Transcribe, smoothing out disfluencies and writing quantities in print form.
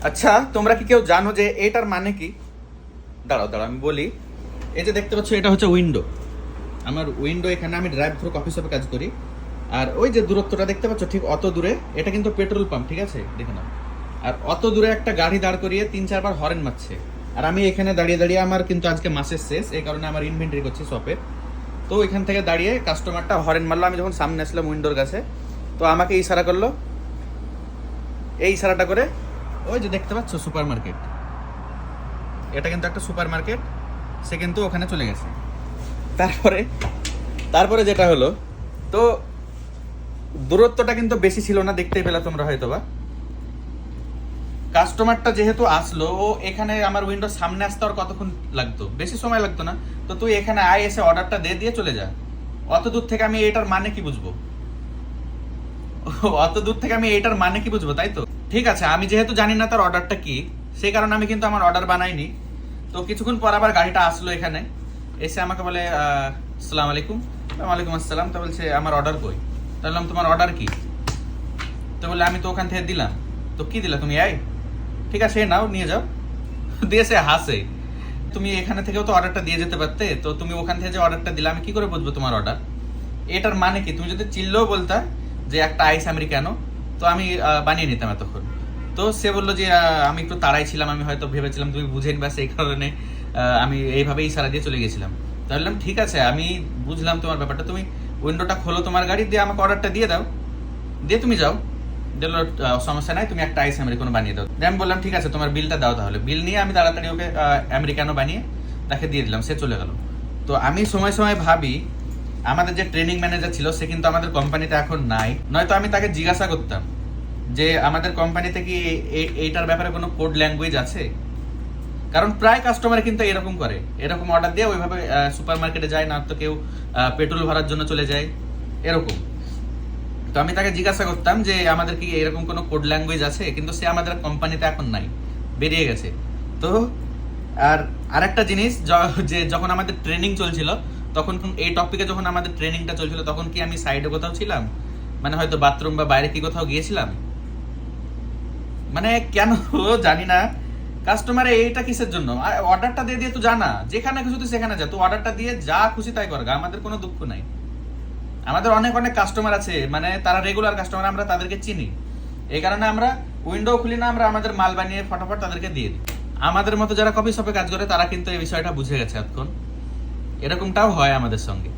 আচ্ছা, তোমরা কি কেউ জানো যে এটার মানে কি? দাঁড়াও দাঁড়াও আমি বলি। এই যে দেখতে পাচ্ছ, এটা হচ্ছে উইন্ডো। আমার উইন্ডো, এখানে আমি ড্রাইভ থ্রু কফি শপে কাজ করি। আর ওই যে দূরত্বটা দেখতে পাচ্ছ, ঠিক অত দূরে এটা কিন্তু পেট্রোল পাম্প, ঠিক আছে, দেখে নাও। আর অত দূরে একটা গাড়ি দাঁড় করিয়ে 3-4 বার হরেন মারছে। আর আমি এখানে দাঁড়িয়ে দাঁড়িয়ে, আমার কিন্তু আজকে মাসের শেষ, এই কারণে আমার ইনভেন্টরি করছি শপে। তো এখান থেকে দাঁড়িয়ে কাস্টমারটা হরেন মারলো, আমি যখন সামনে আসলাম উইন্ডোর কাছে, তো আমাকে ইশারা করলো। এই ইশারাটা করে ওই যে দেখতে পাচ্ছ সুপার মার্কেট, এটা কিন্তু একটা সুপার মার্কেট, সে কিন্তু ওখানে চলে গেছে। তারপরে তারপরে যেটা হলো, তো দূরত্বটা কিন্তু বেশি ছিল না, দেখতেই পেলা তোমরা হয়তোবা। কাস্টমারটা যেহেতু আসলো, ও এখানে আমার উইন্ডোর সামনে আসতে আর কতক্ষণ লাগতো? বেশি সময় লাগতো না। তো তুই এখানে আয়, এসে অর্ডারটা দিয়ে চলে যা। অত দূর থেকে আমি এটার মানে কি বুঝবো? অত দূর থেকে আমি এটার মানে কি বুঝবো, তাই তো? ঠিক আছে, আমি যেহেতু জানি না তার অর্ডারটা কি, সেই কারণে আমি কিন্তু আমার অর্ডার বানাইনি। তো কিছুক্ষণ পর আবার গাড়িটা আসলো এখানে, এসে আমাকে বলে আসসালামু আলাইকুম। ওয়ালাইকুম আসসালাম। তো বলছে আমার অর্ডার কই? তাহলে তোমার অর্ডার কি? তো বলে আমি তো ওখান থেকে দিলাম। তো কি দিলা তুমি? ঠিক আছে, নাও নিয়ে যাও। দিয়েছে হাসে। তুমি এখানে থেকেও তো অর্ডারটা দিয়ে যেতে পারতে, তো তুমি ওখান থেকে যে অর্ডারটা দিলে আমি কি করে বুঝবো তোমার অর্ডার? এটার মানে কি? তুমি যদি চিল্লেও বলতা যে একটা আইস আমেরিকানো, তো আমি বানিয়ে নিতাম এতক্ষণ। তো সে বললো যে আমি একটু তাড়াই ছিলাম, আমি হয়তো ভেবেছিলাম তুমি বুঝেন, বা সেই কারণে আমি এইভাবেই ইশারা দিয়ে চলে গেছিলাম। তাহলে বললাম ঠিক আছে, আমি বুঝলাম তোমার ব্যাপারটা, তুমি উইন্ডোটা খোলো তোমার গাড়ি দিয়ে, আমাকে অর্ডারটা দিয়ে দাও, দিয়ে তুমি যাও। দিল সমস্যা নাই, তুমি একটা আইস আমেরিকানো বানিয়ে দাও। আমি বললাম ঠিক আছে, তোমার বিলটা দাও। তাহলে বিল নিয়ে আমি তাড়াতাড়ি ওকে আমেরিকানো বানিয়ে তাকে দিয়ে দিলাম, সে চলে গেল। তো আমি সময় সময় ভাবি, আমাদের যে ট্রেনিং ম্যানেজার ছিল সে কিন্তু আমাদের কোম্পানিতে এখন নাই, নয়তো আমি তাকে জিজ্ঞাসা করতাম যে আমাদের কোম্পানিতে কি এইটার ব্যাপারে কোনো কোড ল্যাঙ্গুয়েজ আছে। কারণ প্রায় কাস্টমার কিন্তু এরকম করে, এরকম অর্ডার দিয়ে ওইভাবে সুপার মার্কেটে যায়, না তো কেউ পেট্রোল ভরার জন্য চলে যায়, এরকম। তো আমি তাকে জিজ্ঞাসা করতাম যে আমাদের কি এরকম কোনো কোড ল্যাঙ্গুয়েজ আছে, কিন্তু সে আমাদের কোম্পানিতে এখন নাই, বেরিয়ে গেছে। তো আর আরেকটা জিনিস, যে যখন আমাদের ট্রেনিং চলছিল, তখন এই টপিকে যখন আমাদের ট্রেনিংটা চলছিল, তখন কি আমি সাইডে কোথাও ছিলাম? মানে হয়তো বাথরুম বা বাইরে কি কোথাও গিয়েছিলাম? মানে কেন জানি না, কাস্টমারে এইটা কিসের জন্য? অর্ডারটা দিয়ে দিয়ে তো জানা, যেখানে খুশি তুই সেখানে যা, তুই অর্ডারটা দিয়ে যা খুশি তাই কর, আমাদের কোনো দুঃখ নাই। আমাদের অনেক অনেক কাস্টমার আছে, মানে তারা রেগুলার কাস্টমার, আমরা তাদেরকে চিনি, এই কারণে আমরা উইন্ডো খুলি না, আমরা আমাদের মাল বানিয়ে ফটাফট তাদেরকে দিয়ে দিই। আমাদের মতো যারা কফি শপে কাজ করে তারা কিন্তু এই বিষয়টা বুঝে গেছে এখন, এরকমটাও হয় আমাদের সঙ্গে।